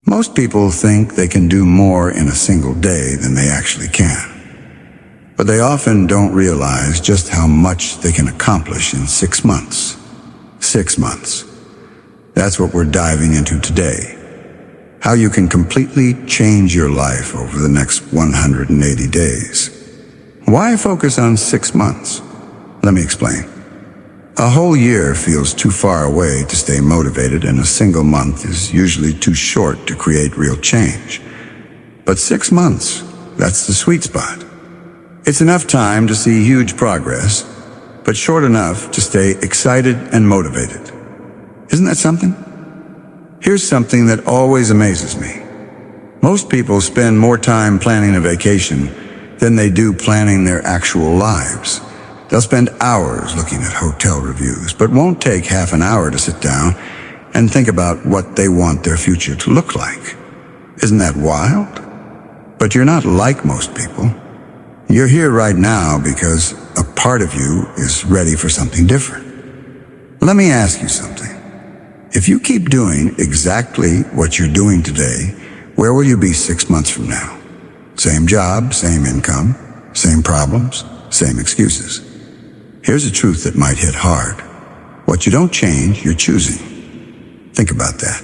Most people think they can do more in a single day than they actually can. But they often don't realize just how much they can accomplish in 6 months. 6 months. That's what we're diving into today. How you can completely change your life over the next 180 days. Why focus on 6 months? Let me explain. A whole year feels too far away to stay motivated, and a single month is usually too short to create real change. But 6 months, that's the sweet spot. It's enough time to see huge progress, but short enough to stay excited and motivated. Isn't that something? Here's something that always amazes me. Most people spend more time planning a vacation than they do planning their actual lives. They'll spend hours looking at hotel reviews, but won't take half an hour to sit down and think about what they want their future to look like. Isn't that wild? But you're not like most people. You're here right now because a part of you is ready for something different. Let me ask you something. If you keep doing exactly what you're doing today, where will you be 6 months from now? Same job, same income, same problems, same excuses. Here's a truth that might hit hard. What you don't change, you're choosing. Think about that.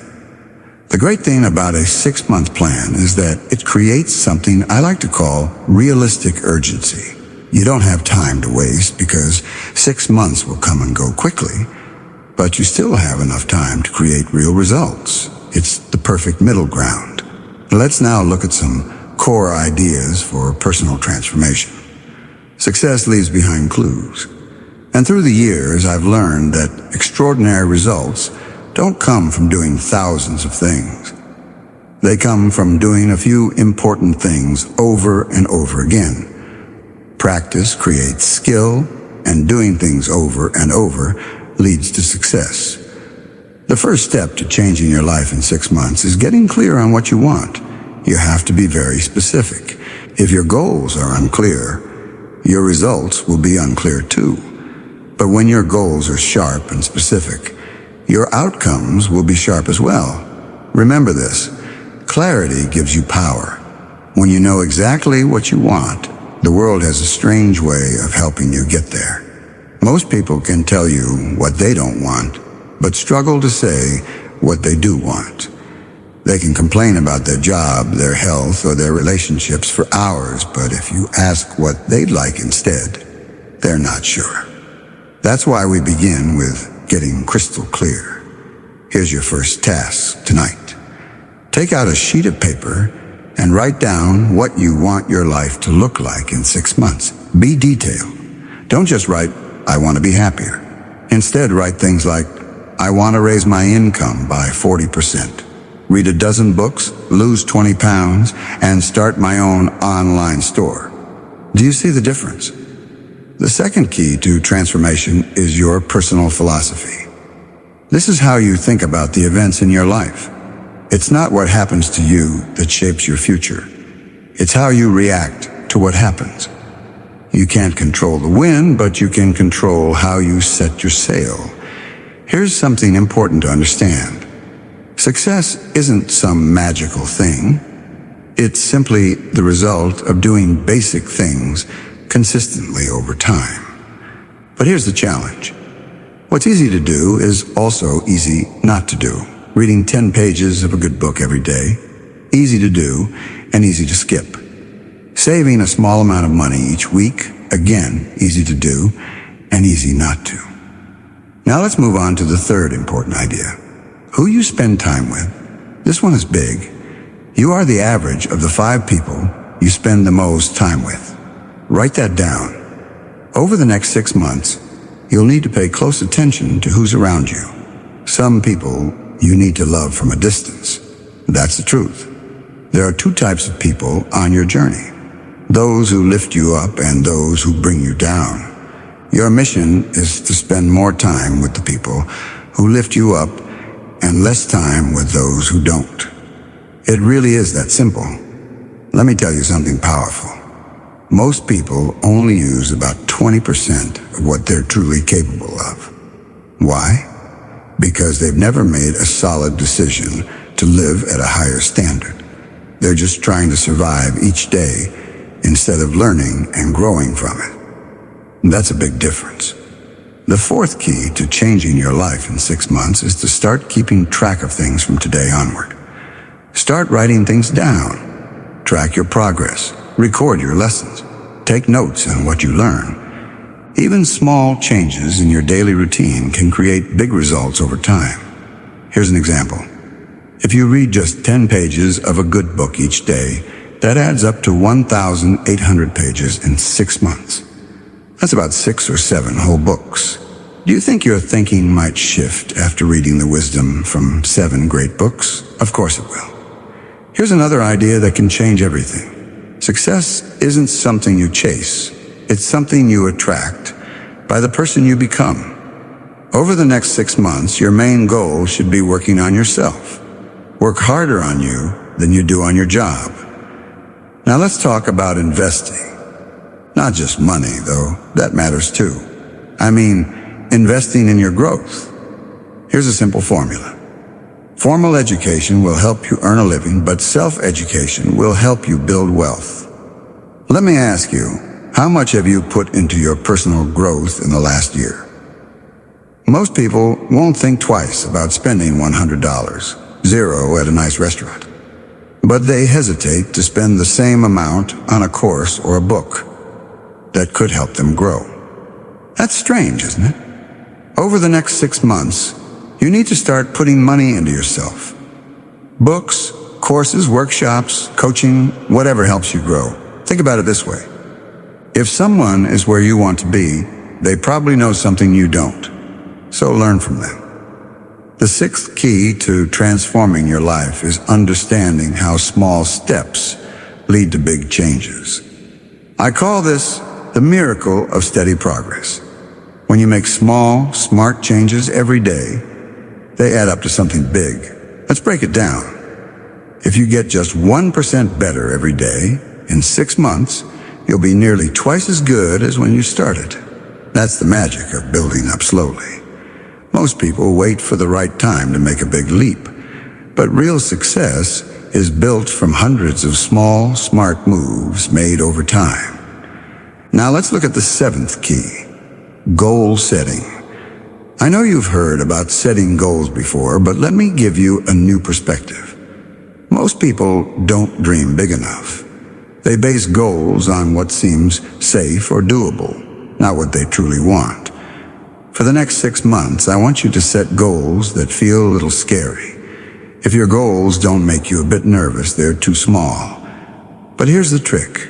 The great thing about a 6-month plan is that it creates something I like to call realistic urgency. You don't have time to waste because 6 months will come and go quickly, but you still have enough time to create real results. It's the perfect middle ground. Let's now look at some core ideas for personal transformation. Success leaves behind clues. And through the years, I've learned that extraordinary results don't come from doing thousands of things. They come from doing a few important things over and over again. Practice creates skill, and doing things over and over leads to success. The first step to changing your life in 6 months is getting clear on what you want. You have to be very specific. If your goals are unclear, your results will be unclear too. But when your goals are sharp and specific, your outcomes will be sharp as well. Remember this, clarity gives you power. When you know exactly what you want, the world has a strange way of helping you get there. Most people can tell you what they don't want, but struggle to say what they do want. They can complain about their job, their health, or their relationships for hours, but if you ask what they'd like instead, they're not sure. That's why we begin with getting crystal clear. Here's your first task tonight. Take out a sheet of paper and write down what you want your life to look like in 6 months. Be detailed. Don't just write, I want to be happier. Instead, write things like, I want to raise my income by 40%, read a dozen books, lose 20 pounds, and start my own online store. Do you see the difference? The second key to transformation is your personal philosophy. This is how you think about the events in your life. It's not what happens to you that shapes your future. It's how you react to what happens. You can't control the wind, but you can control how you set your sail. Here's something important to understand. Success isn't some magical thing. It's simply the result of doing basic things consistently over time. But here's the challenge. What's easy to do is also easy not to do. Reading 10 pages of a good book every day, easy to do and easy to skip. Saving a small amount of money each week, again, easy to do and easy not to. Now let's move on to the third important idea. Who you spend time with. This one is big. You are the average of the 5 people you spend the most time with. Write that down. Over the next 6 months, you'll need to pay close attention to who's around you. Some people you need to love from a distance. That's the truth. There are 2 types of people on your journey. Those who lift you up and those who bring you down. Your mission is to spend more time with the people who lift you up and less time with those who don't. It really is that simple. Let me tell you something powerful. Most people only use about 20% of what they're truly capable of. Why? Because they've never made a solid decision to live at a higher standard. They're just trying to survive each day instead of learning and growing from it. That's a big difference. The fourth key to changing your life in 6 months is to start keeping track of things from today onward. Start writing things down. Track your progress. Record your lessons. Take notes on what you learn. Even small changes in your daily routine can create big results over time. Here's an example. If you read just 10 pages of a good book each day, that adds up to 1,800 pages in 6 months. That's about 6 or 7 whole books. Do you think your thinking might shift after reading the wisdom from 7 great books? Of course it will. Here's another idea that can change everything. Success isn't something you chase. It's something you attract by the person you become. Over the next 6 months, your main goal should be working on yourself. Work harder on you than you do on your job. Now let's talk about investing. Not just money, though. That matters too. I mean, investing in your growth. Here's a simple formula. Formal education will help you earn a living, but self-education will help you build wealth. Let me ask you, how much have you put into your personal growth in the last year? Most people won't think twice about spending $100, zero at a nice restaurant. But they hesitate to spend the same amount on a course or a book that could help them grow. That's strange, isn't it? Over the next 6 months, you need to start putting money into yourself. Books, courses, workshops, coaching, whatever helps you grow. Think about it this way. If someone is where you want to be, they probably know something you don't. So learn from them. The 6th key to transforming your life is understanding how small steps lead to big changes. I call this the miracle of steady progress. When you make small, smart changes every day, they add up to something big. Let's break it down. If you get just 1% better every day, in 6 months, you'll be nearly twice as good as when you started. That's the magic of building up slowly. Most people wait for the right time to make a big leap, but real success is built from hundreds of small, smart moves made over time. Now let's look at the 7th key, goal setting. I know you've heard about setting goals before, but let me give you a new perspective. Most people don't dream big enough. They base goals on what seems safe or doable, not what they truly want. For the next 6 months, I want you to set goals that feel a little scary. If your goals don't make you a bit nervous, they're too small. But here's the trick.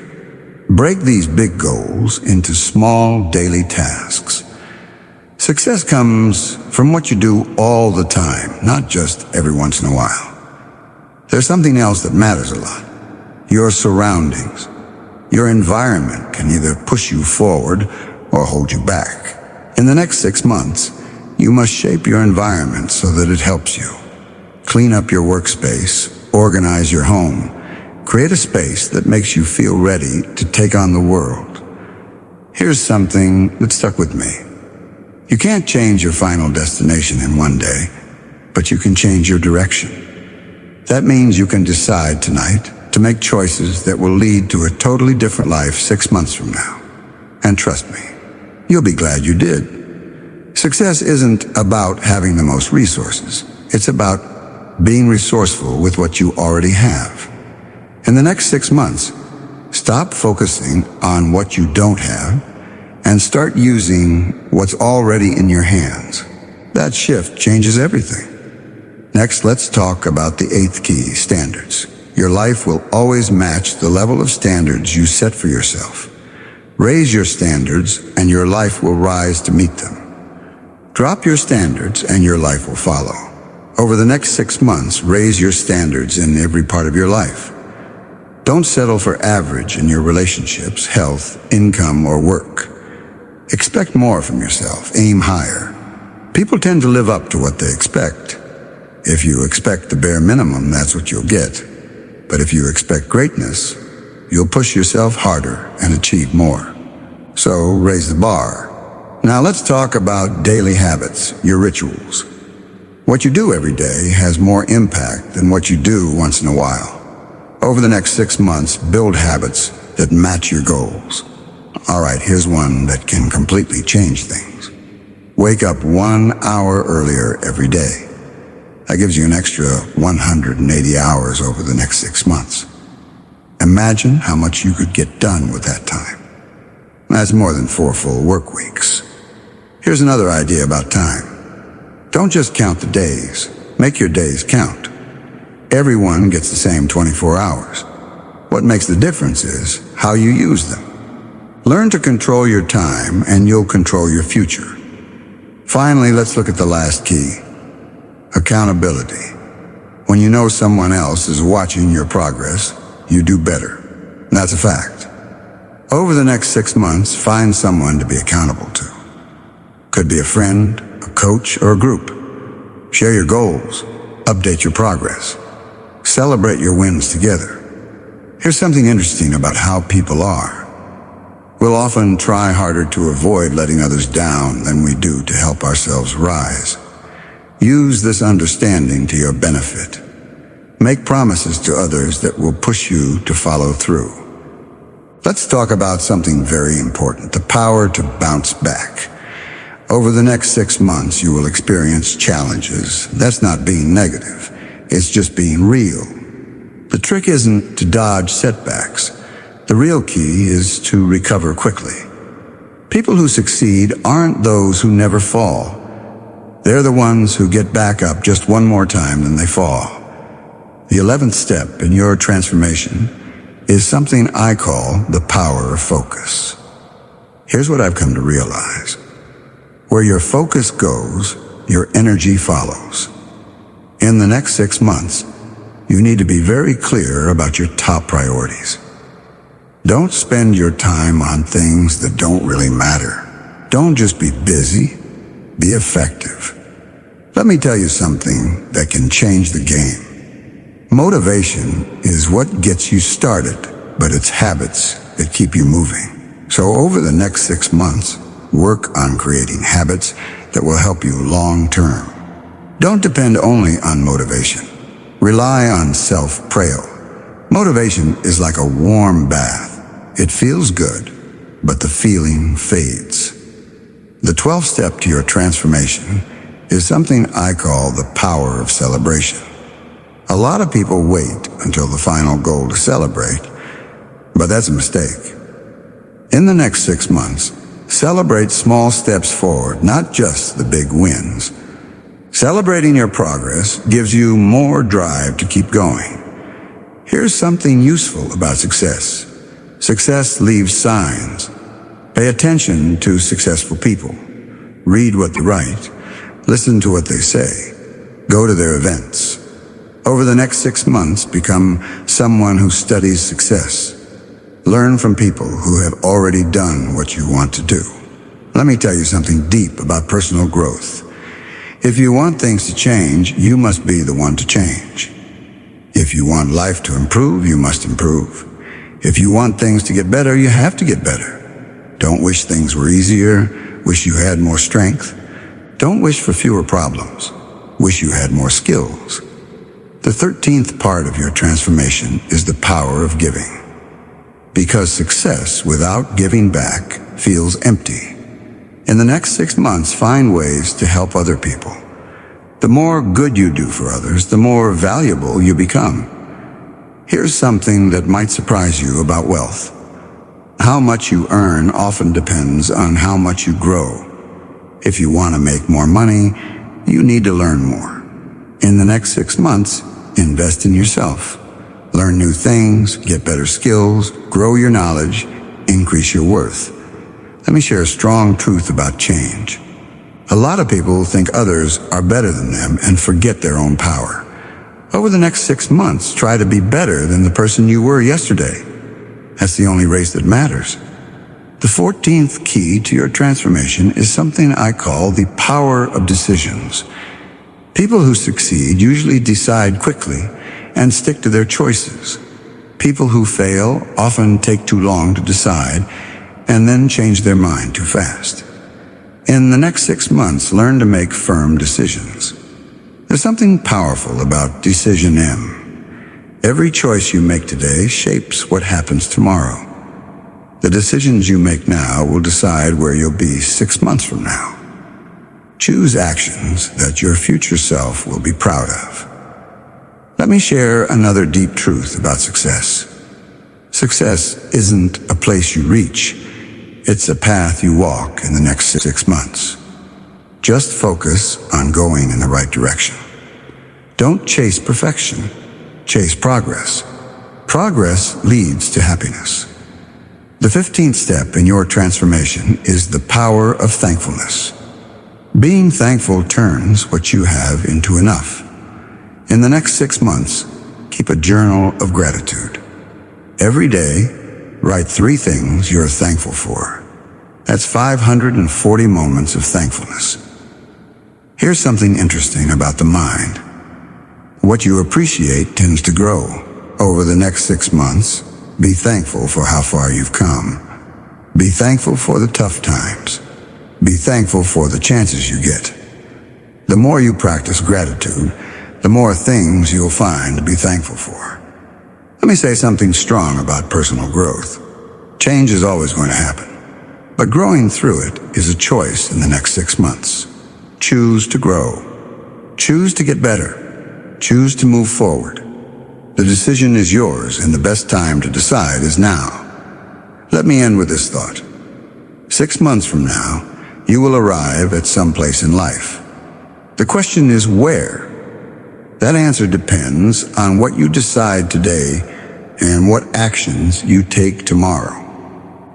Break these big goals into small daily tasks. Success comes from what you do all the time, not just every once in a while. There's something else that matters a lot. Your surroundings. Your environment can either push you forward or hold you back. In the next 6 months, you must shape your environment so that it helps you. Clean up your workspace, organize your home, create a space that makes you feel ready to take on the world. Here's something that stuck with me. You can't change your final destination in one day, but you can change your direction. That means you can decide tonight to make choices that will lead to a totally different life 6 months from now. And trust me, you'll be glad you did. Success isn't about having the most resources. It's about being resourceful with what you already have. In the next 6 months, stop focusing on what you don't have and start using what's already in your hands. That shift changes everything. Next, let's talk about the 8th key, standards. Your life will always match the level of standards you set for yourself. Raise your standards and your life will rise to meet them. Drop your standards and your life will follow. Over the next 6 months, raise your standards in every part of your life. Don't settle for average in your relationships, health, income, or work. Expect more from yourself. Aim higher. People tend to live up to what they expect. If you expect the bare minimum, that's what you'll get. But if you expect greatness, you'll push yourself harder and achieve more. So raise the bar. Now let's talk about daily habits, your rituals. What you do every day has more impact than what you do once in a while. Over the next 6 months, build habits that match your goals. All right, here's one that can completely change things. Wake up 1 hour earlier every day. That gives you an extra 180 hours over the next 6 months. Imagine how much you could get done with that time. That's more than 4 full work weeks. Here's another idea about time. Don't just count the days. Make your days count. Everyone gets the same 24 hours. What makes the difference is how you use them. Learn to control your time and you'll control your future. Finally, let's look at the last key. Accountability. When you know someone else is watching your progress, you do better. That's a fact. Over the next 6 months, find someone to be accountable to. Could be a friend, a coach, or a group. Share your goals. Update your progress. Celebrate your wins together. Here's something interesting about how people are. We'll often try harder to avoid letting others down than we do to help ourselves rise. Use this understanding to your benefit. Make promises to others that will push you to follow through. Let's talk about something very important, the power to bounce back. Over the next 6 months, you will experience challenges. That's not being negative. It's just being real. The trick isn't to dodge setbacks. The real key is to recover quickly. People who succeed aren't those who never fall. They're the ones who get back up just one more time than they fall. The 11th step in your transformation is something I call the power of focus. Here's what I've come to realize. Where your focus goes, your energy follows. In the next 6 months, you need to be very clear about your top priorities. Don't spend your time on things that don't really matter. Don't just be busy, be effective. Let me tell you something that can change the game. Motivation is what gets you started, but it's habits that keep you moving. So over the next 6 months, work on creating habits that will help you long term. Don't depend only on motivation. Rely on self-prayo. Motivation is like a warm bath. It feels good, but the feeling fades. The 12th step to your transformation is something I call the power of celebration. A lot of people wait until the final goal to celebrate, but that's a mistake. In the next 6 months, celebrate small steps forward, not just the big wins. Celebrating your progress gives you more drive to keep going. Here's something useful about success. Success leaves signs. Pay attention to successful people. Read what they write. Listen to what they say. Go to their events. Over the next 6 months, become someone who studies success. Learn from people who have already done what you want to do. Let me tell you something deep about personal growth. If you want things to change, you must be the one to change. If you want life to improve, you must improve. If you want things to get better, you have to get better. Don't wish things were easier. Wish you had more strength. Don't wish for fewer problems. Wish you had more skills. The 13th part of your transformation is the power of giving. Because success without giving back feels empty. In the next 6 months, find ways to help other people. The more good you do for others, the more valuable you become. Here's something that might surprise you about wealth. How much you earn often depends on how much you grow. If you want to make more money, you need to learn more. In the next 6 months, invest in yourself. Learn new things, get better skills, grow your knowledge, increase your worth. Let me share a strong truth about change. A lot of people think others are better than them and forget their own power. Over the next 6 months, try to be better than the person you were yesterday. That's the only race that matters. The 14th key to your transformation is something I call the power of decisions. People who succeed usually decide quickly and stick to their choices. People who fail often take too long to decide and then change their mind too fast. In the next 6 months, learn to make firm decisions. There's something powerful about Decision M. Every choice you make today shapes what happens tomorrow. The decisions you make now will decide where you'll be 6 months from now. Choose actions that your future self will be proud of. Let me share another deep truth about success. Success isn't a place you reach. It's a path you walk in the next 6 months. Just focus on going in the right direction. Don't chase perfection. Chase progress. Progress leads to happiness. The 15th step in your transformation is the power of thankfulness. Being thankful turns what you have into enough. In the next 6 months, keep a journal of gratitude. Every day, write 3 things you're thankful for. That's 540 moments of thankfulness. Here's something interesting about the mind. What you appreciate tends to grow. Over the next 6 months, be thankful for how far you've come. Be thankful for the tough times. Be thankful for the chances you get. The more you practice gratitude, the more things you'll find to be thankful for. Let me say something strong about personal growth. Change is always going to happen, but growing through it is a choice in the next 6 months. Choose to grow. Choose to get better. Choose to move forward. The decision is yours, and the best time to decide is now. Let me end with this thought. 6 months from now, you will arrive at some place in life. The question is where? That answer depends on what you decide today and what actions you take tomorrow.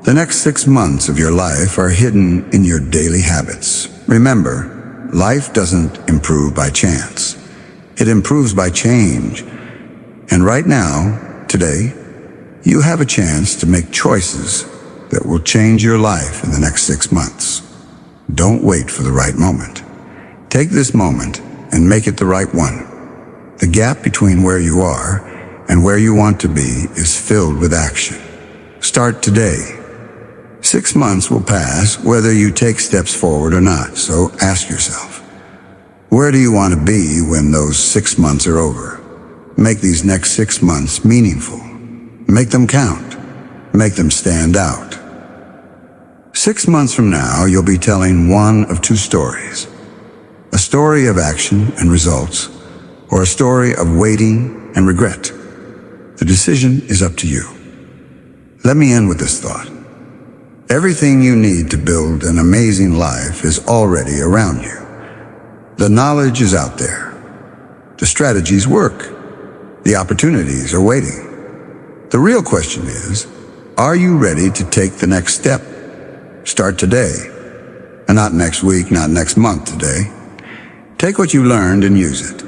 The next 6 months of your life are hidden in your daily habits. Remember, life doesn't improve by chance. It improves by change. And right now, today, you have a chance to make choices that will change your life in the next 6 months. Don't wait for the right moment. Take this moment and make it the right one. The gap between where you are and where you want to be is filled with action. Start today. 6 months will pass whether you take steps forward or not, so ask yourself, where do you want to be when those 6 months are over? Make these next 6 months meaningful. Make them count. Make them stand out. 6 months from now, you'll be telling one of 2 stories. A story of action and results, or a story of waiting and regret. The decision is up to you. Let me end with this thought. Everything you need to build an amazing life is already around you. The knowledge is out there. The strategies work. The opportunities are waiting. The real question is, are you ready to take the next step? Start today. And not next week, not next month, today. Take what you learned and use it.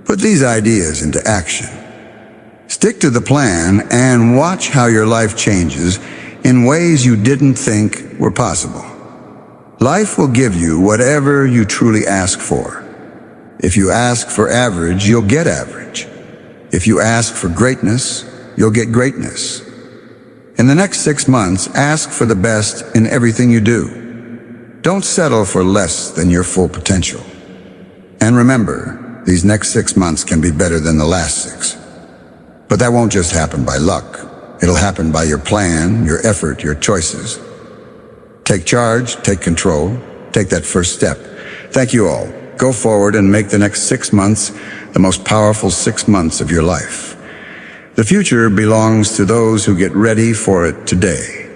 Put these ideas into action. Stick to the plan and watch how your life changes in ways you didn't think were possible. Life will give you whatever you truly ask for. If you ask for average, you'll get average. If you ask for greatness, you'll get greatness. In the next 6 months, ask for the best in everything you do. Don't settle for less than your full potential. And remember, these next 6 months can be better than the last 6. But that won't just happen by luck. It'll happen by your plan, your effort, your choices. Take charge, take control, take that first step. Thank you all. Go forward and make the next 6 months the most powerful 6 months of your life. The future belongs to those who get ready for it today.